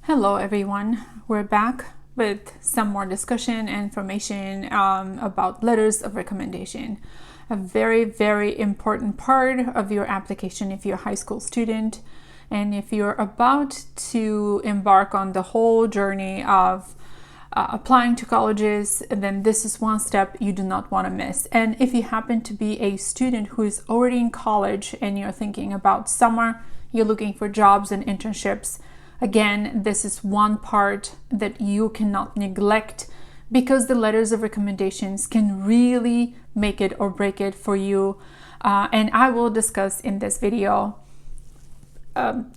Hello everyone, we're back with some more discussion and information about letters of recommendation. A very important part of your application if you're a high school student and if you're about to embark on the whole journey of applying to colleges, then this is one step you do not want to miss. And if you happen to be a student who is already in college and you're thinking about summer, you're looking for jobs and internships, again, this is one part that you cannot neglect because the letters of recommendations can really make it or break it for you. And I will discuss in this video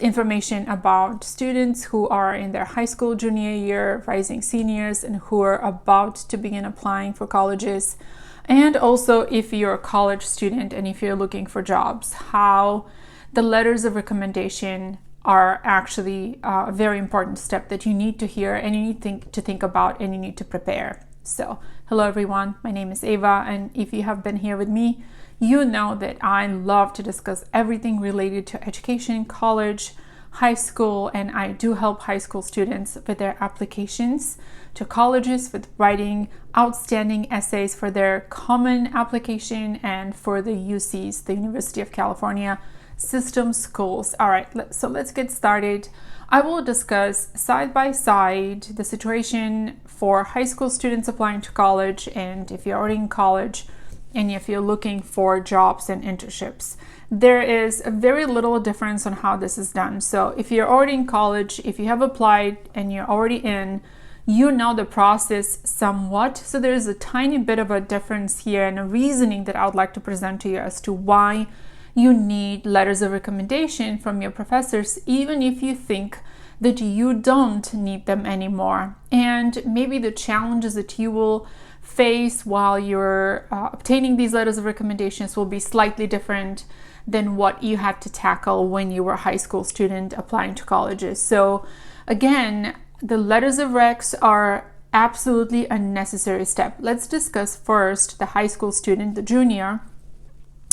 information about students who are in their high school junior year, rising seniors, and who are about to begin applying for colleges. And also if you're a college student and if you're looking for jobs, how the letters of recommendation are actually a very important step that you need to hear and you need to think about and you need to prepare. So, hello everyone, my name is Eva, and if you have been here with me, you know that I love to discuss everything related to education, college, high school, and I do help high school students with their applications to colleges with writing outstanding essays for their common application and for the UCs, the University of California system schools. All right, so let's get started. I will discuss side by side the situation for high school students applying to college, and if you're already in college and if you're looking for jobs and internships. There is a very little difference on how this is done. So if you're already in college, if you have applied and you're already in, you know the process somewhat. So there's a tiny bit of a difference here and a reasoning that I would like to present to you as to why you need letters of recommendation from your professors, even if you think that you don't need them anymore. And maybe the challenges that you will face while you're obtaining these letters of recommendations will be slightly different than what you had to tackle when you were a high school student applying to colleges. So again, the letters of recs are absolutely a necessary step. Let's discuss first the high school student, the junior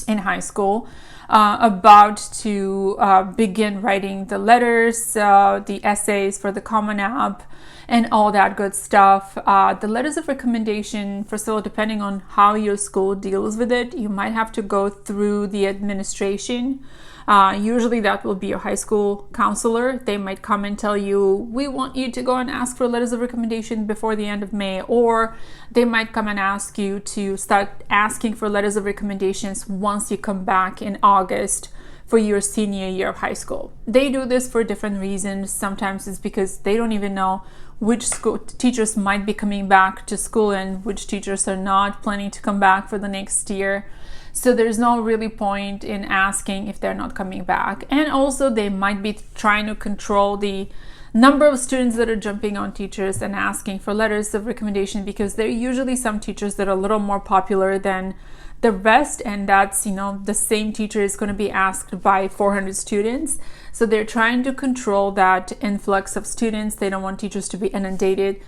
in high school, about to begin writing the letters, the essays for the Common App, and all that good stuff. The letters of recommendation, first of all, depending on how your school deals with it, you might have to go through the administration. Usually that will be your high school counselor. They might come and tell you, we want you to go and ask for letters of recommendation before the end of May, or they might come and ask you to start asking for letters of recommendations once you come back in August for your senior year of high school. They do this for different reasons. Sometimes it's because they don't even know which school teachers might be coming back to school and which teachers are not planning to come back for the next year. So there's no really point in asking if they're not coming back. And also they might be trying to control the number of students that are jumping on teachers and asking for letters of recommendation, because there are usually some teachers that are a little more popular than the rest, and that's, the same teacher is going to be asked by 400 students. So they're trying to control that influx of students. They don't want teachers to be inundated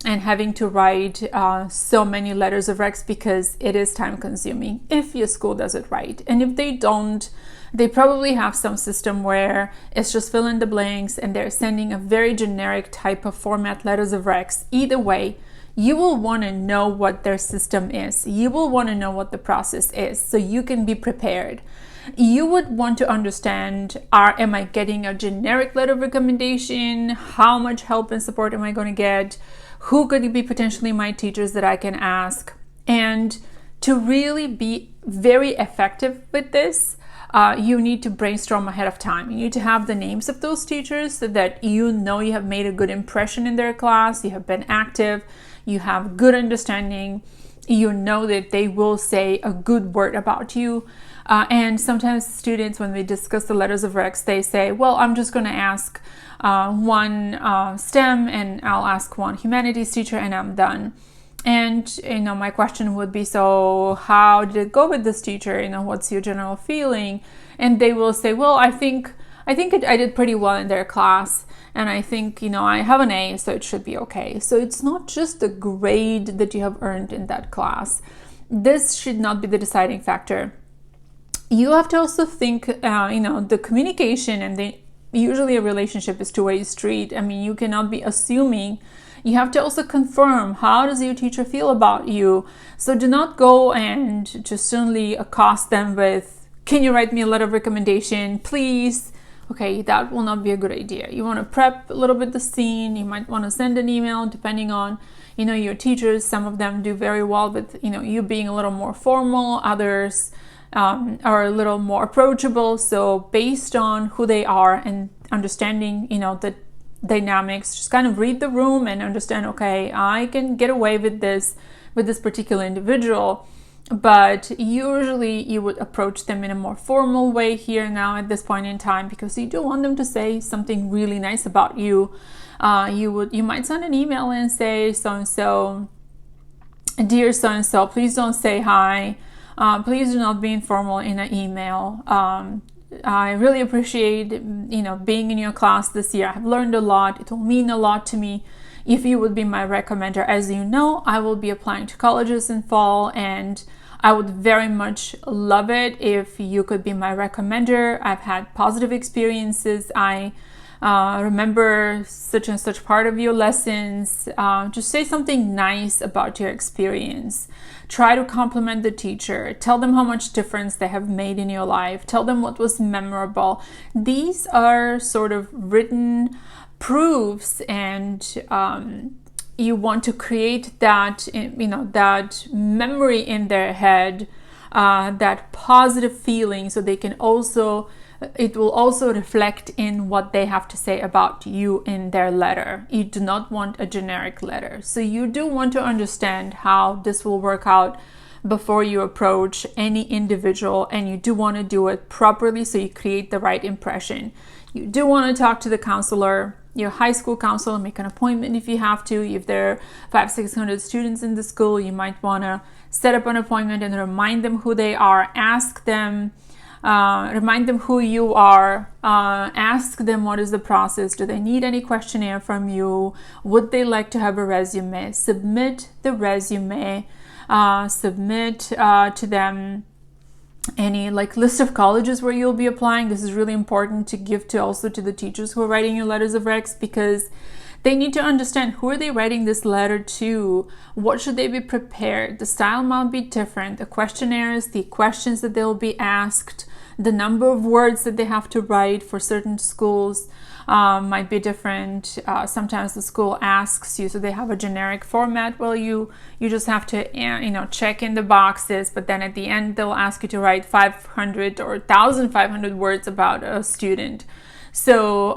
and having to write so many letters of recs, because it is time consuming if your school does it right. And if they don't, they probably have some system where it's just fill in the blanks and they're sending a very generic type of format letters of recs. Either way, you will want to know what their system is. You will want to know what the process is so you can be prepared. You would want to understand, am I getting a generic letter of recommendation? How much help and support am I going to get? Who could be potentially my teachers that I can ask? And to really be very effective with this, you need to brainstorm ahead of time. You need to have the names of those teachers so that you know you have made a good impression in their class, you have been active, you have good understanding, you know that they will say a good word about you. And sometimes students, when we discuss the letters of recs, they say, well, I'm just going to ask one STEM and I'll ask one humanities teacher and I'm done. And, my question would be, so how did it go with this teacher? What's your general feeling? And they will say, well, I think I did pretty well in their class. And I think, I have an A, so it should be okay. So it's not just the grade that you have earned in that class. This should not be the deciding factor. You have to also think, the communication and the usually a relationship is two-way street. I mean, you cannot be assuming. You have to also confirm, how does your teacher feel about you? So do not go and just suddenly accost them with, can you write me a letter of recommendation, please? Okay, that will not be a good idea. You want to prep a little bit the scene. You might want to send an email depending on, your teachers. Some of them do very well with, you being a little more formal. Others are a little more approachable. So based on who they are and understanding, the dynamics, just kind of read the room and understand, okay, I can get away with this particular individual, but usually you would approach them in a more formal way here now at this point in time, because you do want them to say something really nice about you. You might send an email and say, so-and-so, dear so-and-so, please don't say hi. Please do not be informal in an email. I really appreciate, being in your class this year. I've learned a lot. It will mean a lot to me if you would be my recommender. As you know, I will be applying to colleges in fall, and I would very much love it if you could be my recommender. I've had positive experiences. I remember such and such part of your lessons. Just say something nice about your experience. Try to compliment the teacher. Tell them how much difference they have made in your life. Tell them what was memorable. These are sort of written proofs, and you want to create that, that memory in their head, that positive feeling, so they can also, it will also reflect in what they have to say about you in their letter. You do not want a generic letter. So you do want to understand how this will work out before you approach any individual, and you do want to do it properly so you create the right impression. You do want to talk to the counselor, your high school counselor, make an appointment if you have to. If there are 500-600 students in the school, you might want to set up an appointment and remind them who they are, ask them, remind them who you are, ask them what is the process, do they need any questionnaire from you, would they like to have a resume, submit the resume, submit to them any list of colleges where you'll be applying. This is really important to give to also to the teachers who are writing your letters of recs, because they need to understand who are they writing this letter to, what should they be prepared. The style might be different. The questionnaires, the questions that they'll be asked, the number of words that they have to write for certain schools might be different. Sometimes the school asks you, so they have a generic format. Well, you just have to check in the boxes, but then at the end they'll ask you to write 500 or 1,500 words about a student. So,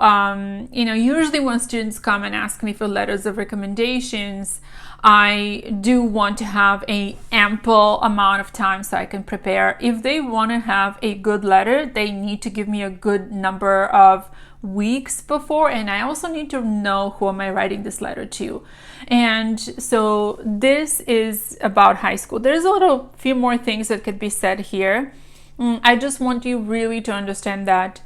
usually when students come and ask me for letters of recommendations, I do want to have an ample amount of time so I can prepare. If they want to have a good letter, they need to give me a good number of weeks before, and I also need to know who am I writing this letter to. And so this is about high school. There's a few more things that could be said here. I just want you really to understand that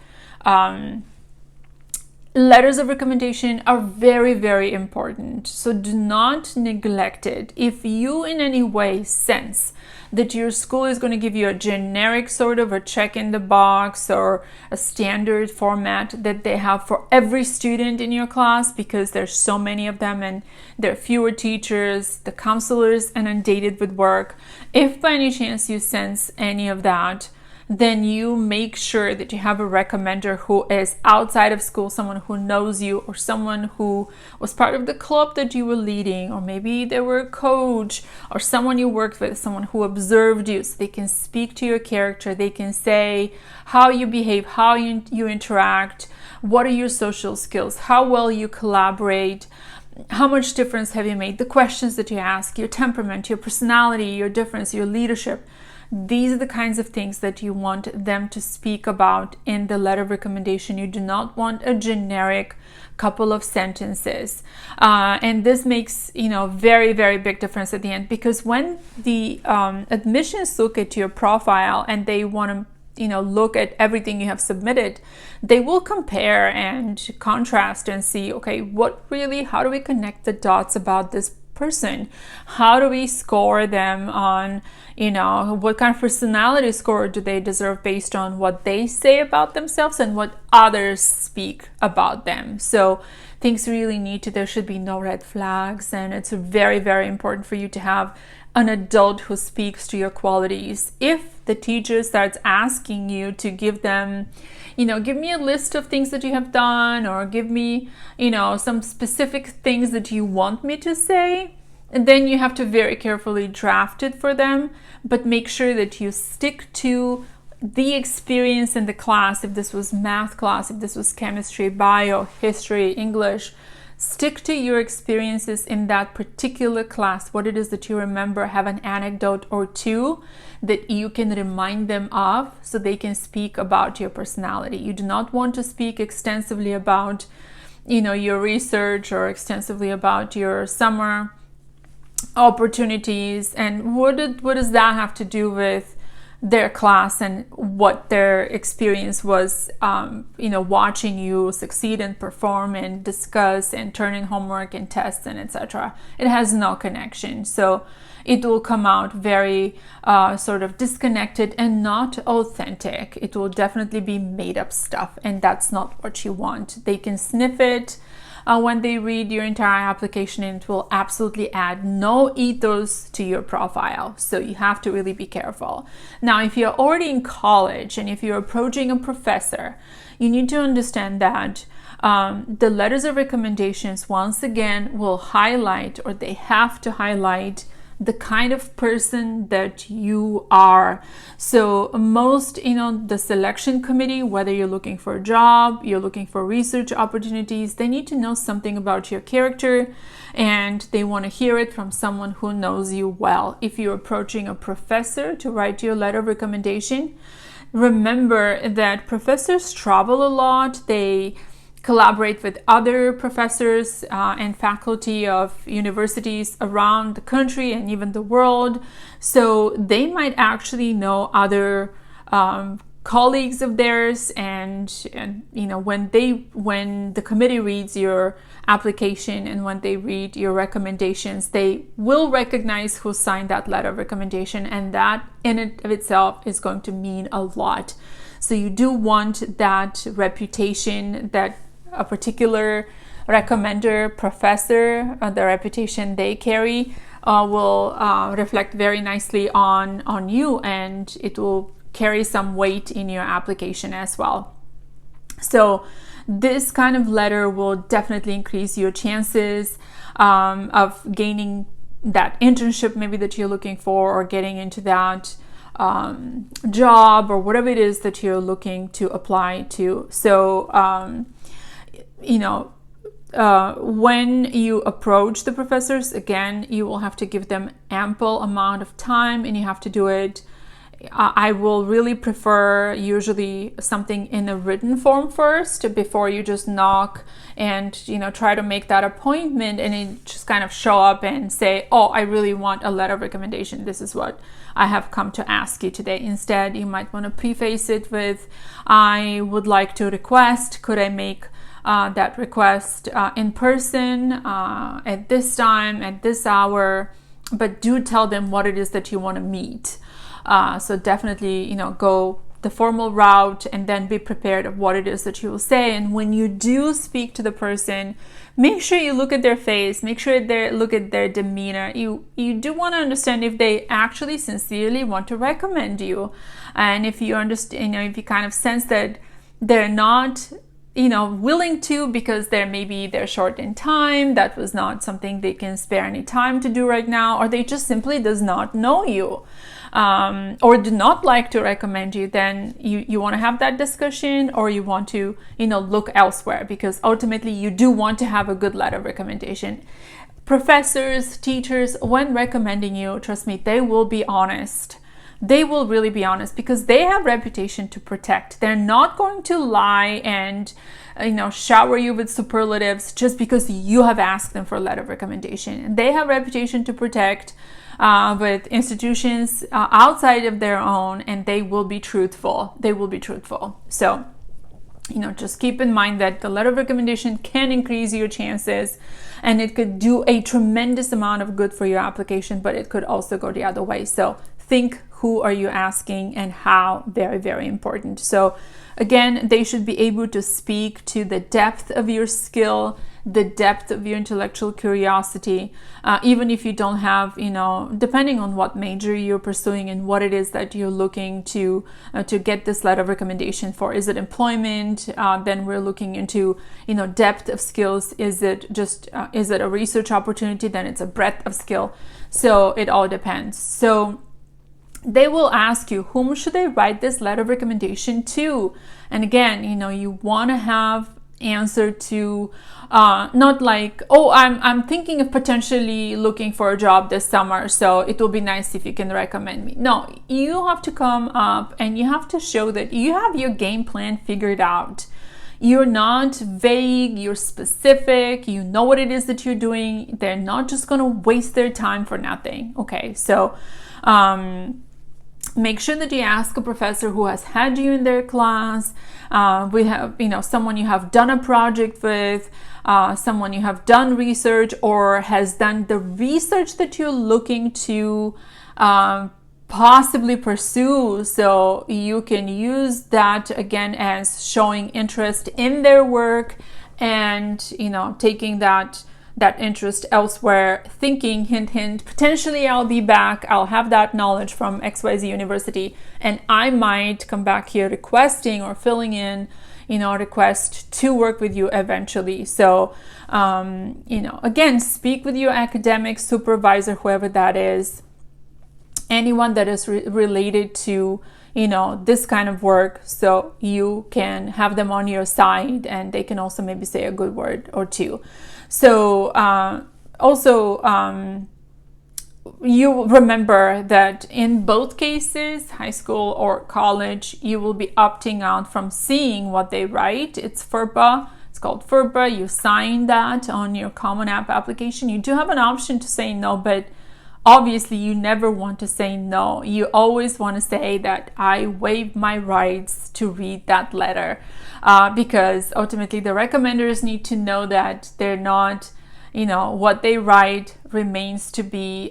letters of recommendation are very, very important. So do not neglect it. If you in any way sense that your school is going to give you a generic sort of a check in the box or a standard format that they have for every student in your class, because there's so many of them and there are fewer teachers, the counselor is inundated with work. If by any chance you sense any of that, then you make sure that you have a recommender who is outside of school, someone who knows you, or someone who was part of the club that you were leading, or maybe they were a coach, or someone you worked with, someone who observed you, so they can speak to your character. They can say how you behave, how you interact, what are your social skills, how well you collaborate, how much difference have you made, the questions that you ask, your temperament, your personality, your difference, your leadership. These are the kinds of things that you want them to speak about in the letter of recommendation. You do not want a generic couple of sentences. And this makes, very, very big difference at the end, because when the admissions look at your profile and they want to look at everything you have submitted, they will compare and contrast and see, okay, how do we connect the dots about this person? How do we score them on, what kind of personality score do they deserve based on what they say about themselves and what others speak about them? So things really there should be no red flags, and it's very, very important for you to have an adult who speaks to your qualities. If the teacher starts asking you to give them, give me a list of things that you have done, or give me, some specific things that you want me to say, and then you have to very carefully draft it for them, but make sure that you stick to the experience in the class. If this was math class, if this was chemistry, bio, history, English, stick to your experiences in that particular class, what it is that you remember. Have an anecdote or two that you can remind them of so they can speak about your personality. You do not want to speak extensively about, your research, or extensively about your summer opportunities. And what does that have to do with their class and what their experience was, watching you succeed and perform and discuss and turn in homework and tests and etc. It has no connection. So it will come out very sort of disconnected and not authentic. It will definitely be made up stuff, and that's not what you want. They can sniff it when they read your entire application, and it will absolutely add no ethos to your profile. So you have to really be careful. Now, if you're already in college and if you're approaching a professor, you need to understand that the letters of recommendations, once again, will highlight, or they have to highlight, the kind of person that you are. So most, the selection committee, whether you're looking for a job, you're looking for research opportunities, they need to know something about your character, and they want to hear it from someone who knows you well. If you're approaching a professor to write your letter of recommendation, remember that professors travel a lot. They collaborate with other professors and faculty of universities around the country and even the world. So they might actually know other colleagues of theirs, and when the committee reads your application and when they read your recommendations, they will recognize who signed that letter of recommendation, and that in and of itself is going to mean a lot. So you do want that reputation that a particular recommender, professor, the reputation they carry will reflect very nicely on you, and it will carry some weight in your application as well. So this kind of letter will definitely increase your chances of gaining that internship maybe that you're looking for, or getting into that job, or whatever it is that you're looking to apply to. So when you approach the professors, again, you will have to give them ample amount of time, and you have to do it. I will really prefer usually something in a written form first before you just knock and try to make that appointment and you just kind of show up and say, oh, I really want a letter of recommendation. This is what I have come to ask you today. Instead, you might want to preface it with, I would like to request, could I make that request in person at this time, at this hour, but do tell them what it is that you want to meet. So definitely, go the formal route and then be prepared of what it is that you will say. And when you do speak to the person, make sure you look at their face, make sure look at their demeanor. You do want to understand if they actually sincerely want to recommend you. And if you understand, if you kind of sense that they're not willing to, because they're short in time, that was not something they can spare any time to do right now, or they just simply does not know you, or do not like to recommend you, then you want to have that discussion, or you want to look elsewhere, because ultimately you do want to have a good letter of recommendation. Professors, teachers, when recommending you, trust me, they will be honest. They will really be honest, because they have reputation to protect. They're not going to lie and shower you with superlatives just because you have asked them for a letter of recommendation. And they have reputation to protect with institutions outside of their own, and they will be truthful. They will be truthful. So just keep in mind that the letter of recommendation can increase your chances, and it could do a tremendous amount of good for your application, but it could also go the other way. So think, who are you asking and how? Very, very important. So again, they should be able to speak to the depth of your skill, the depth of your intellectual curiosity, even if you don't have, depending on what major you're pursuing and what it is that you're looking to get this letter of recommendation for. Is it employment? Then we're looking into, depth of skills. Is it a research opportunity? Then it's a breadth of skill. So it all depends. So they will ask you, whom should I write this letter of recommendation to? And again, you want to have answer to not like, oh, I'm thinking of potentially looking for a job this summer, so it will be nice if you can recommend me. No, you have to come up and you have to show that you have your game plan figured out. You're not vague, you're specific, you know what it is that you're doing. They're not just going to waste their time for nothing. Okay, so make sure that you ask a professor who has had you in their class. We have, someone you have done a project with, someone you have done research or has done the research that you're looking to possibly pursue. So you can use that again as showing interest in their work and, taking that interest elsewhere, thinking, hint, hint, potentially I'll be back, I'll have that knowledge from XYZ University, and I might come back here requesting or filling in, a request to work with you eventually. So, again, speak with your academic supervisor, whoever that is, anyone that is related to, this kind of work, so you can have them on your side and they can also maybe say a good word or two. So you remember that in both cases, high school or college, you will be opting out from seeing what they write. It's FERPA. It's called FERPA. You sign that on your Common App application. You do have an option to say no, but obviously you never want to say no. You always want to say that I waive my rights to read that letter, because ultimately the recommenders need to know that they're not, what they write remains to be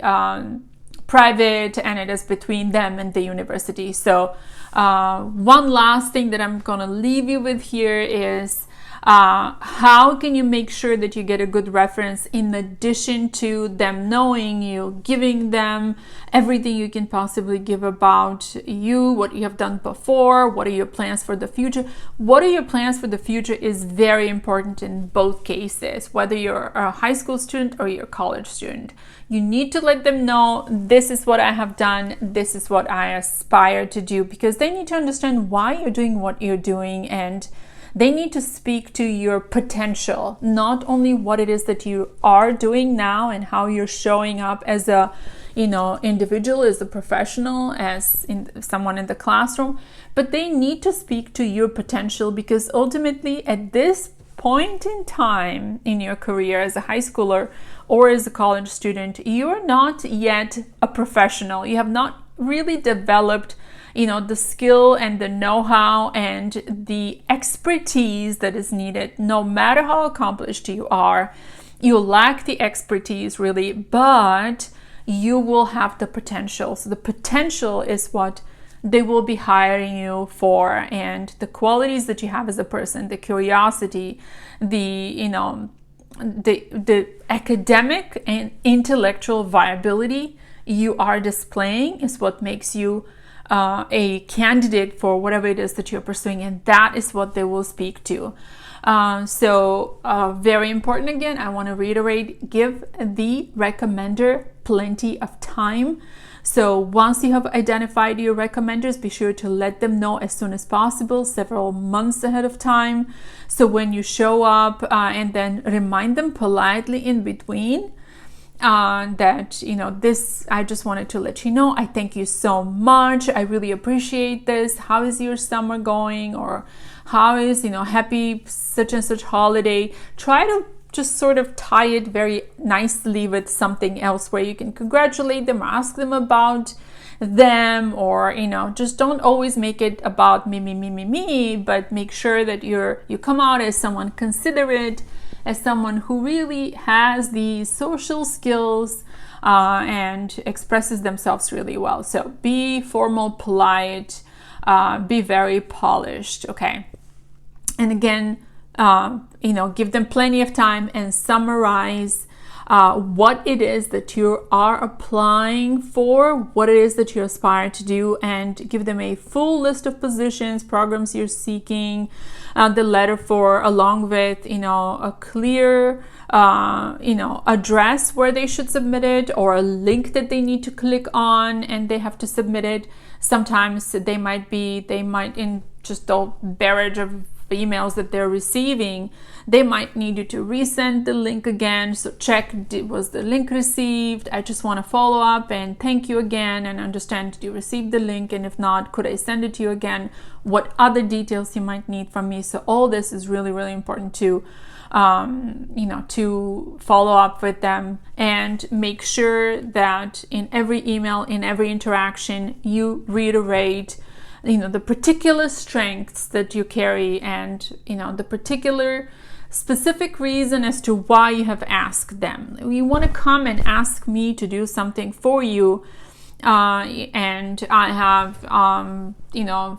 private and it is between them and the university. So one last thing that I'm going to leave you with here is how can you make sure that you get a good reference in addition to them knowing you, giving them everything you can possibly give about you, what you have done before, what are your plans for the future? What are your plans for the future is very important in both cases, whether you're a high school student or you're a college student. You need to let them know, this is what I have done, this is what I aspire to do, because they need to understand why you're doing what you're doing, and they need to speak to your potential, not only what it is that you are doing now and how you're showing up as a, individual, as a professional, as someone in the classroom, but they need to speak to your potential, because ultimately at this point in time in your career as a high schooler or as a college student, you're not yet a professional. You have not really developed the skill and the know-how and the expertise that is needed. No matter how accomplished you are, you lack the expertise really, but you will have the potential. So the potential is what they will be hiring you for, and the qualities that you have as a person, the curiosity, the academic and intellectual viability you are displaying is what makes you a candidate for whatever it is that you're pursuing, and that is what they will speak to. So very important, again, I want to reiterate, give the recommender plenty of time. So once you have identified your recommenders, be sure to let them know as soon as possible, several months ahead of time. So when you show up, and then remind them politely in between that, this, I just wanted to let you know, I thank you so much. I really appreciate this. How is your summer going? Or how is, happy such and such holiday? Try to just sort of tie it very nicely with something else where you can congratulate them, ask them about them, or just don't always make it about me, but make sure that you come out as someone considerate, as someone who really has these social skills and expresses themselves really well. So be formal, polite, be very polished, okay? And again, give them plenty of time and summarize what it is that you are applying for, what it is that you aspire to do, and give them a full list of positions, programs you're seeking, the letter for, along with, a clear, address where they should submit it, or a link that they need to click on and they have to submit it. Sometimes they might in just the barrage of emails that they're receiving, they might need you to resend the link again. So check, was the link received? I just want to follow up and thank you again and understand, did you receive the link? And if not, could I send it to you again? What other details you might need from me? So all this is really, really important to follow up with them, and make sure that in every email, in every interaction, you reiterate the particular strengths that you carry, and the particular specific reason as to why you have asked them. You want to come and ask me to do something for you, and I have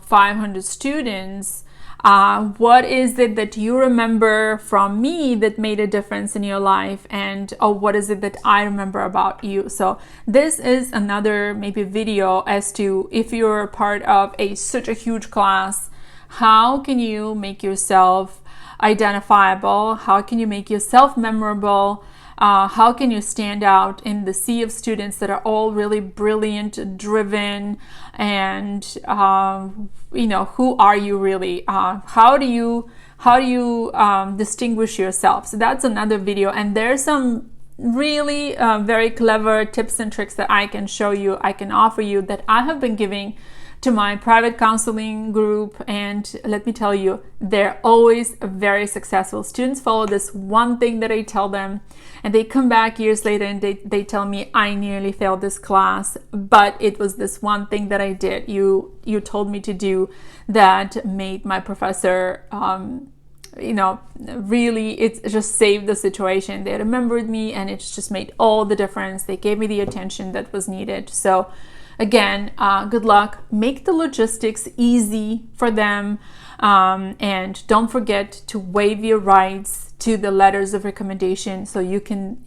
500 students. What is it that you remember from me that made a difference in your life, and what is it that I remember about you? So this is another maybe video as to, if you're part of such a huge class, how can you make yourself identifiable? How can you make yourself memorable? How can you stand out in the sea of students that are all really brilliant, driven, and who are you really? How do you distinguish yourself? So that's another video, and there's some really very clever tips and tricks that I can show you, I can offer you, that I have been giving to my private counseling group, and let me tell you, they're always very successful. Students follow this one thing that I tell them, and they come back years later and they tell me, I nearly failed this class, but it was this one thing that I did, you told me to do, that made my professor really, it just saved the situation. They remembered me, and it's just made all the difference. They gave me the attention that was needed. So again, good luck. Make the logistics easy for them, and don't forget to waive your rights to the letters of recommendation. So you can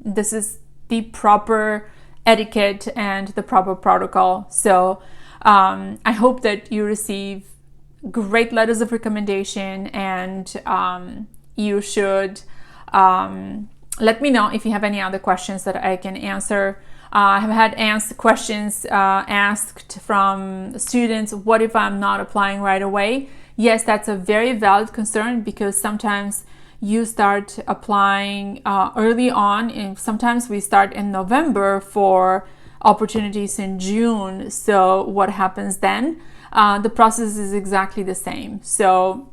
this is the proper etiquette and the proper protocol. So I hope that you receive great letters of recommendation, and you should let me know if you have any other questions that I can answer. I have had questions asked from students, what if I'm not applying right away? Yes, that's a very valid concern, because sometimes you start applying early on, and sometimes we start in November for opportunities in June. So what happens then? The process is exactly the same. So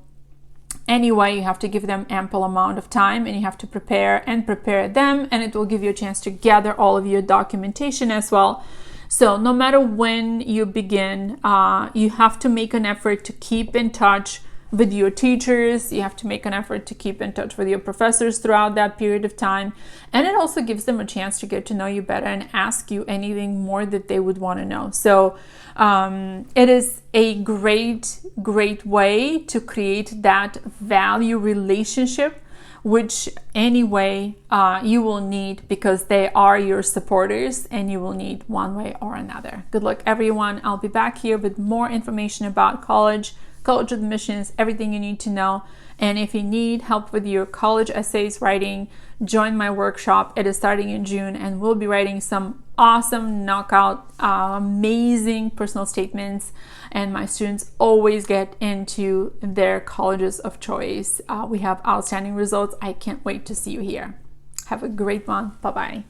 anyway, you have to give them ample amount of time, and you have to prepare them, and it will give you a chance to gather all of your documentation as well. So no matter when you begin, you have to make an effort to keep in touch with your teachers. You have to make an effort to keep in touch with your professors throughout that period of time. And it also gives them a chance to get to know you better and ask you anything more that they would want to know. So it is a great way to create that value relationship, which anyway you will need, because they are your supporters, and you will need one way or another. Good luck, everyone. I'll be back here with more information about college admissions, everything you need to know. And if you need help with your college essays writing, join my workshop. It is starting in June, and we'll be writing some awesome knockout, amazing personal statements. And my students always get into their colleges of choice. We have outstanding results. I can't wait to see you here. Have a great one. Bye-bye.